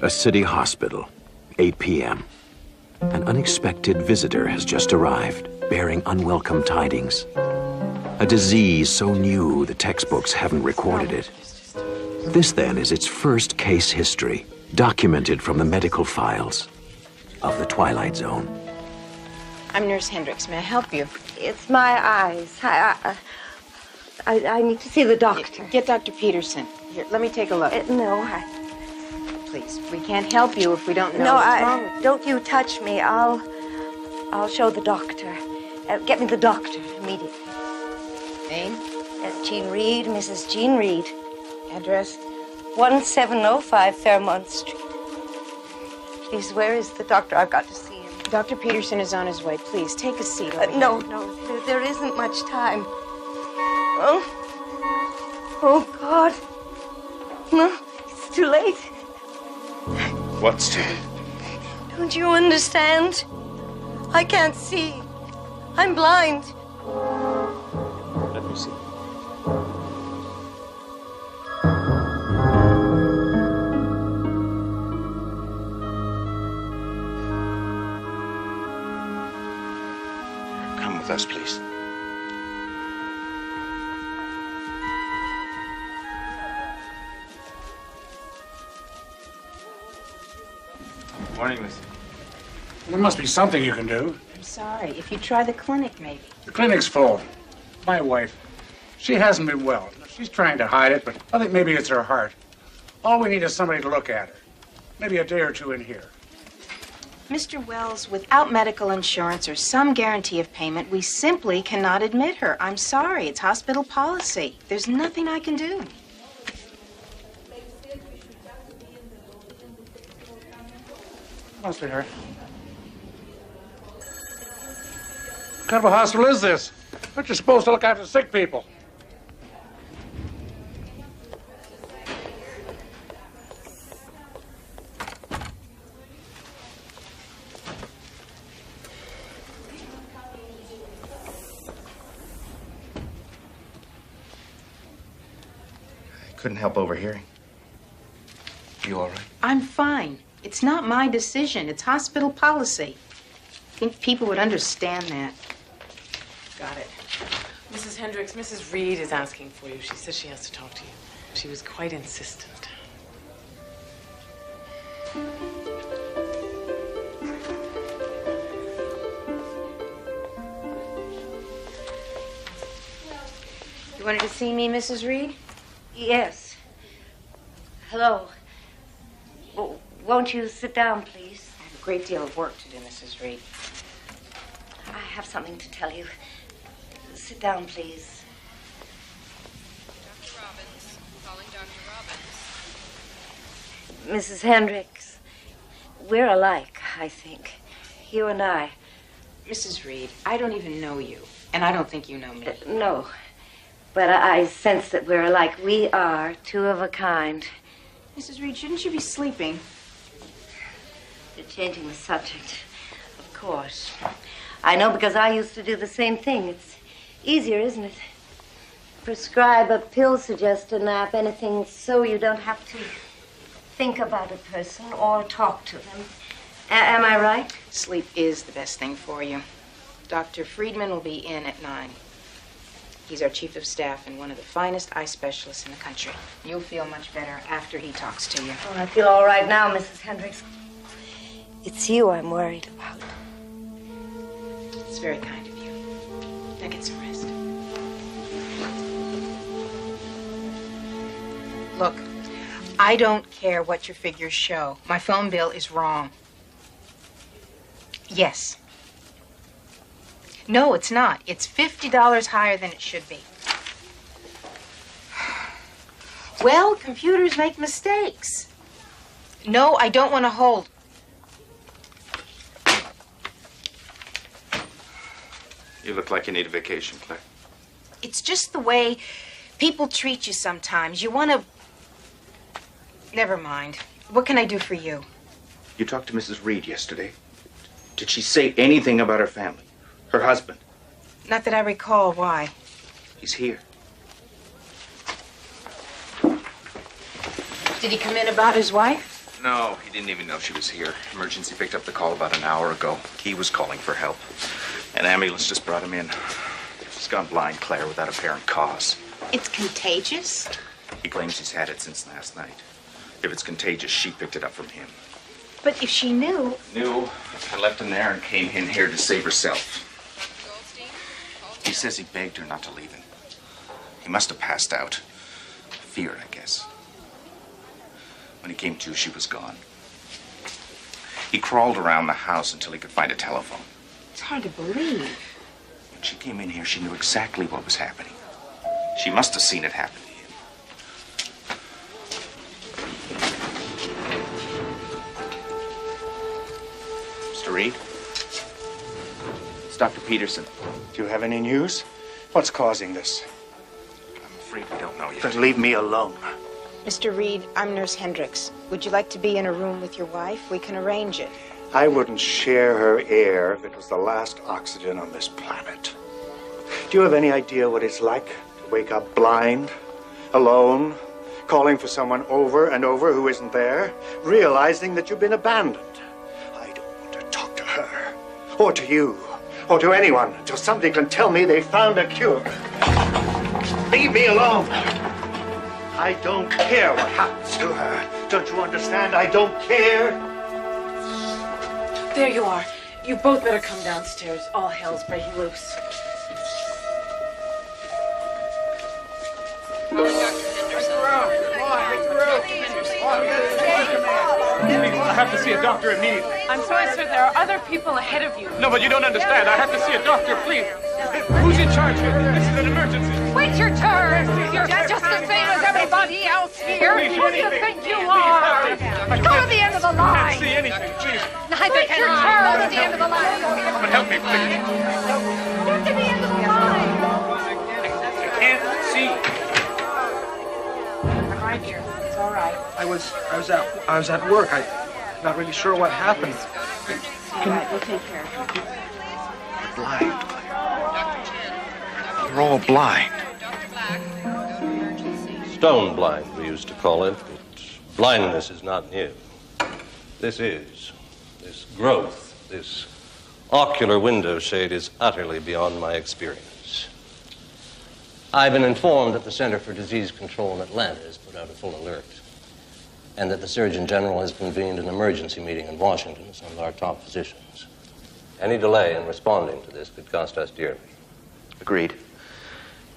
A city hospital, 8 p.m. An unexpected visitor has just arrived, bearing unwelcome tidings. A disease so new the textbooks haven't recorded it. This, then, is its first case history, documented from the medical files of the Twilight Zone. I'm Nurse Hendricks. May I help you? It's my eyes. I need to see the doctor. Get Dr. Peterson. Here, let me take a look. No, Please, we can't help you if we don't know no, what's wrong with you. Don't you touch me. I'll show the doctor. Get me the doctor immediately. Name? Jean Reed, Mrs. Jean Reed. Address? 1705 Fairmont Street. Please, where is the doctor? I've got to see him. Dr. Peterson is on his way. Please, take a seat over here. No, there isn't much time. Oh, God. No, it's too late. What's too late? Don't you understand? I can't see. I'm blind. Let me see. Come with us, please. Morning, Miss. There must be something you can do. I'm sorry. If you try the clinic, maybe. The clinic's full. My wife, she hasn't been well. She's trying to hide it, but I think maybe it's her heart. All we need is somebody to look at her. Maybe a day or two in here. Mr. Wells, without medical insurance or some guarantee of payment, we simply cannot admit her. I'm sorry. It's hospital policy. There's nothing I can do. Must be her. What kind of a hospital is this? Aren't you supposed to look after sick people? I couldn't help overhearing. You all right? I'm fine. It's not my decision. It's hospital policy. I think people would understand that. Got it. Mrs. Hendricks, Mrs. Reed is asking for you. She says she has to talk to you. She was quite insistent. You wanted to see me, Mrs. Reed? Yes. Hello. Won't you sit down, please? I have a great deal of work to do, Mrs. Reed. I have something to tell you. Sit down, please. Dr. Robbins. Calling Dr. Robbins. Mrs. Hendricks, we're alike, I think. You and I. Mrs. Reed, I don't even know you, and I don't think you know me. No, but I sense that we're alike. We are two of a kind. Mrs. Reed, shouldn't you be sleeping? You're changing the subject, of course. I know because I used to do the same thing. It's easier, isn't it? Prescribe a pill, suggest a nap, anything so you don't have to think about a person or talk to them. Am I right? Sleep is the best thing for you. Dr. Friedman will be in at 9. He's our chief of staff and one of the finest eye specialists in the country. You'll feel much better after he talks to you. Oh, I feel all right now, Mrs. Hendricks. It's you I'm worried about. It's very kind of you. Now get some rest. Look, I don't care what your figures show. My phone bill is wrong. Yes. No, it's not. It's $50 higher than it should be. Well, computers make mistakes. No, I don't want to hold. You look like you need a vacation, Claire. It's just the way people treat you sometimes. You want to... Never mind. What can I do for you? You talked to Mrs. Reed yesterday. Did she say anything about her family? Her husband? Not that I recall. Why? He's here. Did he come in about his wife? No, he didn't even know she was here. Emergency picked up the call about an hour ago. He was calling for help. An ambulance just brought him in. He's gone blind, Claire, without apparent cause. It's contagious? He claims he's had it since last night. If it's contagious, she picked it up from him. But if she knew... Knew. I left him there and came in here to save herself. He says he begged her not to leave him. He must have passed out. Fear, I guess. When he came to, she was gone. He crawled around the house until he could find a telephone. It's hard to believe. When she came in here, she knew exactly what was happening. She must have seen it happen to him. Mr. Reed? It's Dr. Peterson. Do you have any news? What's causing this? I'm afraid we don't know yet. Then leave me alone. Mr. Reed, I'm Nurse Hendricks. Would you like to be in a room with your wife? We can arrange it. I wouldn't share her air if it was the last oxygen on this planet. Do you have any idea what it's like to wake up blind, alone, calling for someone over and over who isn't there, realizing that you've been abandoned? I don't want to talk to her, or to you, or to anyone until somebody can tell me they found a cure. Leave me alone. I don't care what happens to her. Don't you understand? I don't care. There you are. You both better come downstairs. All hell's breaking loose. I have to see a doctor immediately. I'm sorry, sir. There are other people ahead of you. No, but you don't understand. I have to see a doctor, please. Who's in charge here? This is an emergency. Wait your turn. You're just the same as everybody else here. Please, Who do you think you are? Go to the end of the I line. can't see anything, please. Wait your turn at the end of the line. Come and help me, please. Get to the end of the line. I can't see. I'm right here. It's all right. I was at work. I'm not really sure what happened. All right, we'll take care of it. You're blind, Claire. You're all blind. Stone blind, we used to call it, but blindness is not new. This growth, this ocular window shade is utterly beyond my experience. I've been informed that the Center for Disease Control in Atlanta has put out a full alert, and that the Surgeon General has convened an emergency meeting in Washington with some of our top physicians. Any delay in responding to this could cost us dearly. Agreed.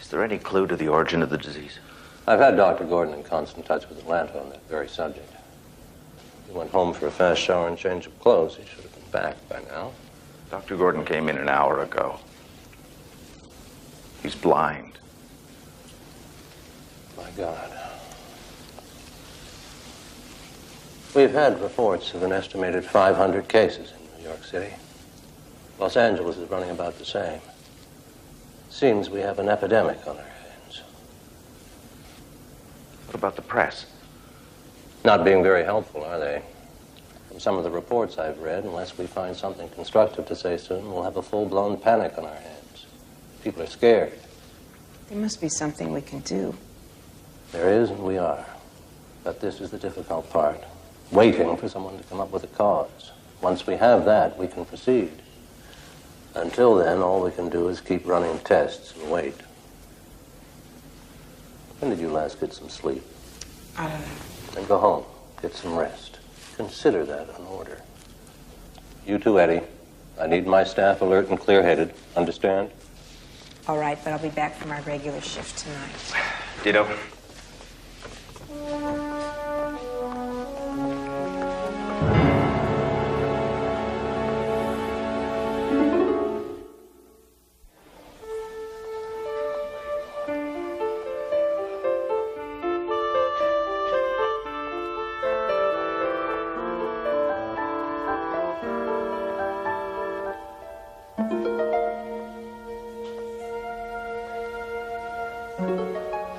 Is there any clue to the origin of the disease? I've had Dr. Gordon in constant touch with Atlanta on that very subject. He went home for a fast shower and change of clothes. He should have been back by now. Dr. Gordon came in an hour ago. He's blind. My God. We've had reports of an estimated 500 cases in New York City. Los Angeles is running about the same. Seems we have an epidemic on our hands. What about the press? Not being very helpful, are they? From some of the reports I've read, unless we find something constructive to say soon, we'll have a full-blown panic on our hands. People are scared. There must be something we can do. There is, and we are. But this is the difficult part. Waiting for someone to come up with a cause. Once we have that, we can proceed. Until then, all we can do is keep running tests and wait. When did you last get some sleep? I don't know. Then go home. Get some rest. Consider that an order. You too, Eddie. I need my staff alert and clear-headed. Understand? All right, but I'll be back for my regular shift tonight. Ditto.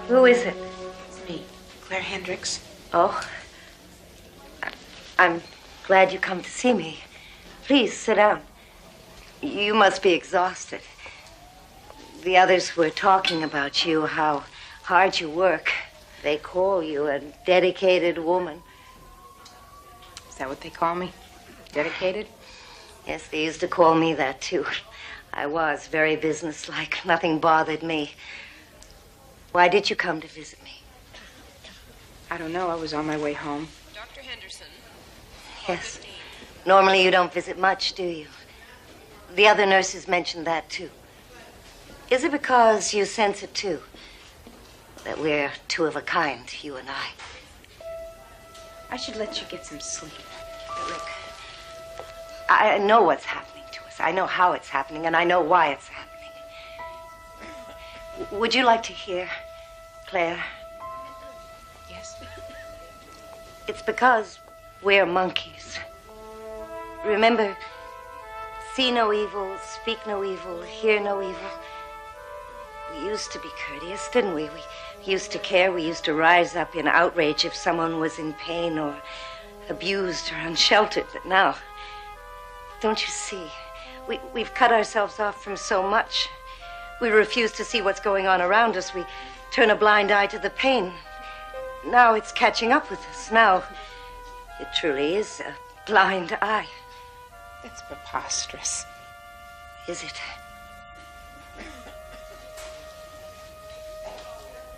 Who is it? It's me, Claire Hendricks. Oh, I'm glad you come to see me. Please, sit down. You must be exhausted. The others were talking about you, how hard you work. They call you a dedicated woman. that what they call me? Dedicated? Yes, they used to call me that, too. I was very businesslike. Nothing bothered me. Why did you come to visit me? I don't know. I was on my way home. Dr. Henderson. Yes. Normally you don't visit much, do you? The other nurses mentioned that, too. Is it because you sense it, too? That we're two of a kind, you and I? I should let you get some sleep. Look, I know what's happening to us. I know how it's happening, and I know why it's happening. Would you like to hear, Claire? Yes. It's because we're monkeys. Remember, see no evil, speak no evil, hear no evil. We used to be courteous, didn't we? We used to care. We used to rise up in outrage if someone was in pain or abused or unsheltered. But now, don't you see? We've cut ourselves off from so much. We refuse to see what's going on around us. We turn a blind eye to the pain. Now it's catching up with us. Now it truly is a blind eye. That's preposterous. Is it?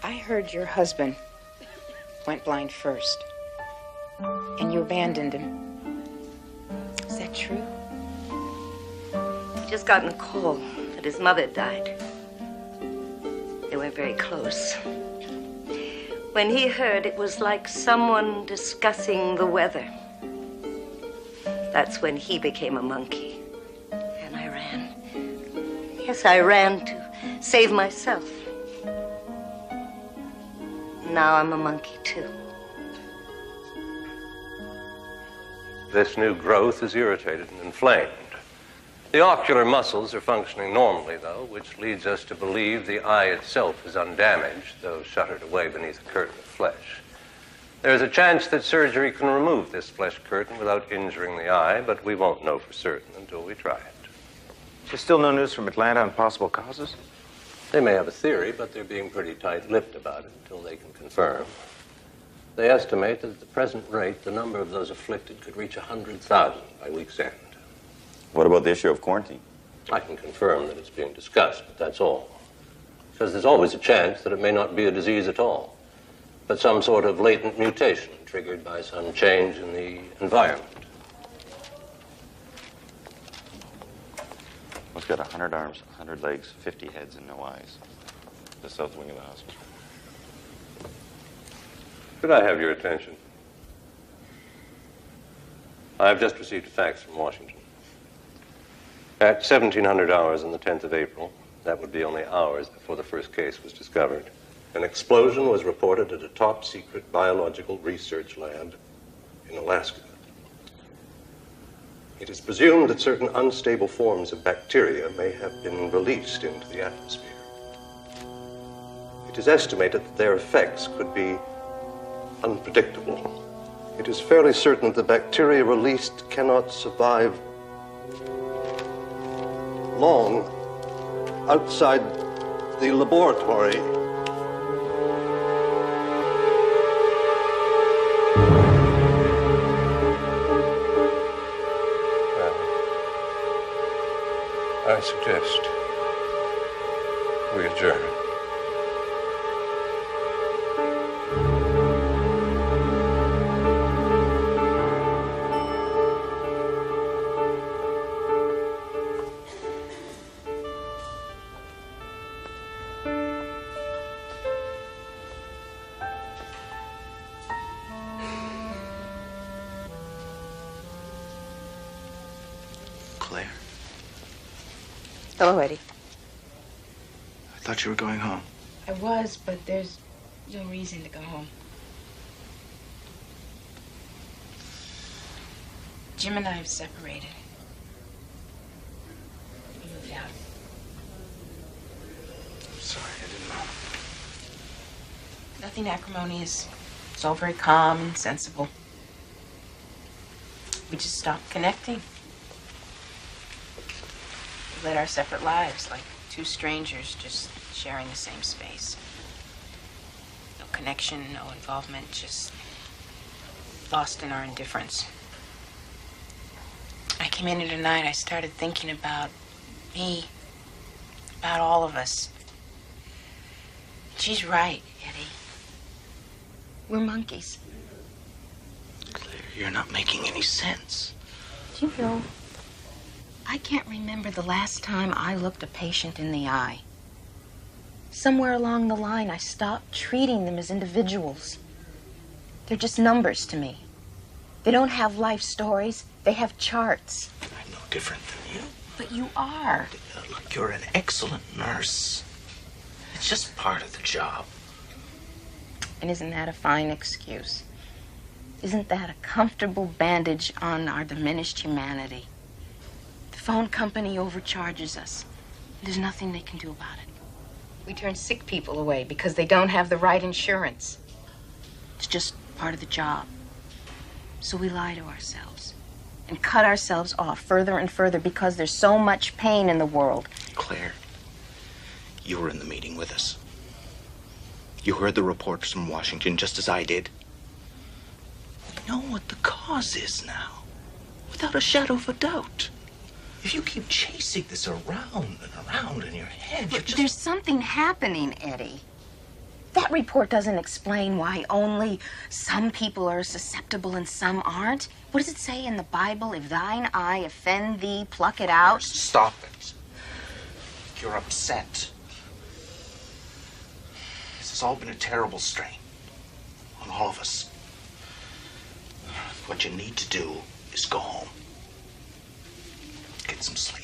I heard your husband went blind first, and you abandoned him. Is that true? He just gotten a call that his mother died. They weren't very close. When he heard, it was like someone discussing the weather. That's when he became a monkey. And I ran. Yes, I ran to save myself. Now I'm a monkey, too. This new growth is irritated and inflamed. The ocular muscles are functioning normally, though, which leads us to believe the eye itself is undamaged, though shuttered away beneath a curtain of flesh. There is a chance that surgery can remove this flesh curtain without injuring the eye, but we won't know for certain until we try it. There's still no news from Atlanta on possible causes? They may have a theory, but they're being pretty tight-lipped about it until they can confirm. They estimate that at the present rate, the number of those afflicted could reach 100,000 by week's end. What about the issue of quarantine? I can confirm that it's being discussed, but that's all. Because there's always a chance that it may not be a disease at all, but some sort of latent mutation triggered by some change in the environment. It's got 100 arms, 100 legs, 50 heads, and no eyes. The south wing of the hospital. Could I have your attention? I've just received a fax from Washington. At 1700 hours on the 10th of April, that would be only hours before the first case was discovered, an explosion was reported at a top-secret biological research lab in Alaska. It is presumed that certain unstable forms of bacteria may have been released into the atmosphere. It is estimated that their effects could be unpredictable. It is fairly certain that the bacteria released cannot survive long outside the laboratory. I suggest we adjourn. Claire, Hello, Eddie. I thought you were going home. I was, but there's no reason to go home. Jim and I have separated. We moved out. I'm sorry, I didn't know. Nothing acrimonious. It's all very calm and sensible. We just stopped connecting. We led our separate lives like two strangers just sharing the same space. No connection, no involvement, just lost in our indifference. I came in here tonight, I started thinking about me, about all of us. She's right, Eddie. We're monkeys. Claire, you're not making any sense. Do you know, I can't remember the last time I looked a patient in the eye. Somewhere along the line, I stopped treating them as individuals. They're just numbers to me. They don't have life stories. They have charts. I'm no different than you. But you are. Look, you're an excellent nurse. It's just part of the job. And isn't that a fine excuse? Isn't that a comfortable bandage on our diminished humanity? The phone company overcharges us. There's nothing they can do about it. We turn sick people away because they don't have the right insurance. It's just part of the job. So we lie to ourselves and cut ourselves off further and further because there's so much pain in the world. Claire, you were in the meeting with us. You heard the reports from Washington just as I did. We know what the cause is now, without a shadow of a doubt. If you keep chasing this around and around in your head, you're just... There's something happening, Eddie. That report doesn't explain why only some people are susceptible and some aren't. What does it say in the Bible? If thine eye offend thee, pluck it out. Stop it. You're upset. This has all been a terrible strain on all of us. What you need to do is go home. Get some sleep.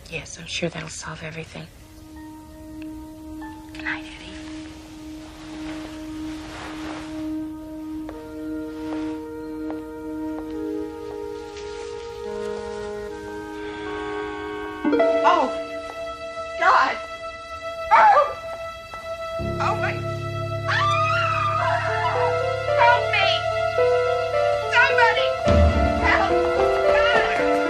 Yes, I'm sure that'll solve everything. Good night, Eddie. Oh, God. Oh, oh my. Help me. Somebody. Help.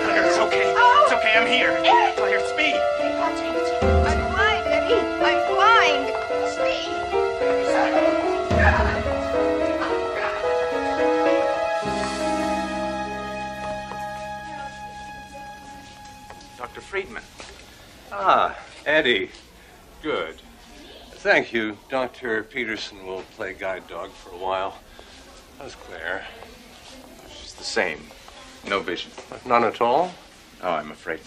Claire, it's okay. Oh. It's okay, I'm here. Ed. Claire, speed. I'm blind, Eddie. I'm blind. Speed. Dr. Friedman. Ah, Eddie. Good. Thank you. Dr. Peterson will play guide dog for a while. How's Claire? She's the same. No vision. None at all? Oh, I'm afraid.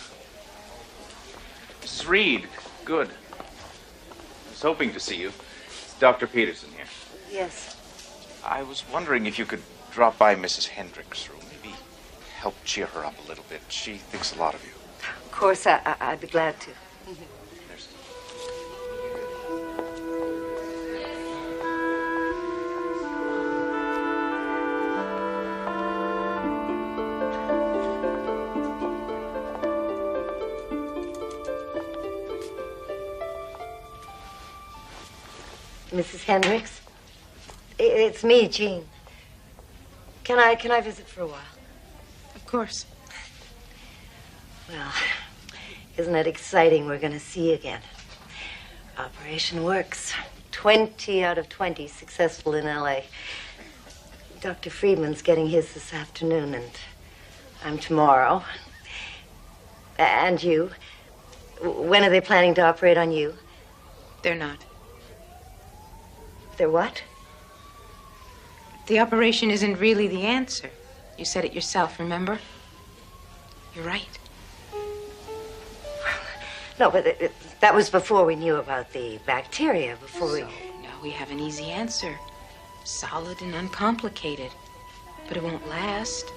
Mrs. Reed, good. I was hoping to see you. It's Dr. Peterson here. Yes. I was wondering if you could drop by Mrs. Hendricks' room. Maybe help cheer her up a little bit. She thinks a lot of you. Of course, I'd be glad to. There's... Mrs. Hendricks? It's me, Jean. Can I visit for a while? Of course. Well, isn't it exciting? We're going to see you again. Operation works. 20 out of 20 successful in L.A. Dr. Friedman's getting his this afternoon, and I'm tomorrow. And you? When are they planning to operate on you? They're not. They're what? The operation isn't really the answer. You said it yourself, remember? You're right. No, but that was before we knew about the bacteria, before we... So, now we have an easy answer. Solid and uncomplicated. But it won't last.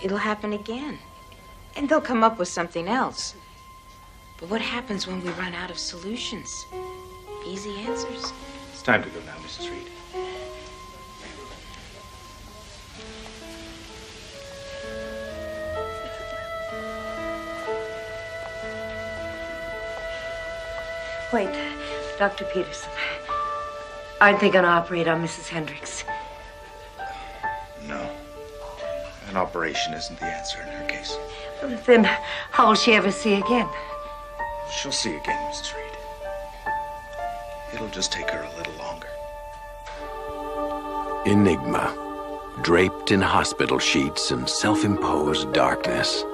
It'll happen again. And they'll come up with something else. But what happens when we run out of solutions? Easy answers. It's time to go now, Mrs. Reed. Wait, Dr. Peterson. Aren't they going to operate on Mrs. Hendricks? No. An operation isn't the answer in her case. Well, then how will she ever see again? She'll see again, Mrs. Reed. It'll just take her a little longer. Enigma, draped in hospital sheets and self-imposed darkness,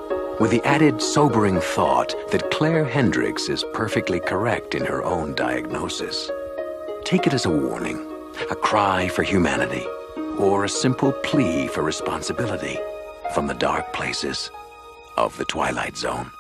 with the added sobering thought that Claire Hendricks is perfectly correct in her own diagnosis. Take it as a warning, a cry for humanity, or a simple plea for responsibility from the dark places of the Twilight Zone.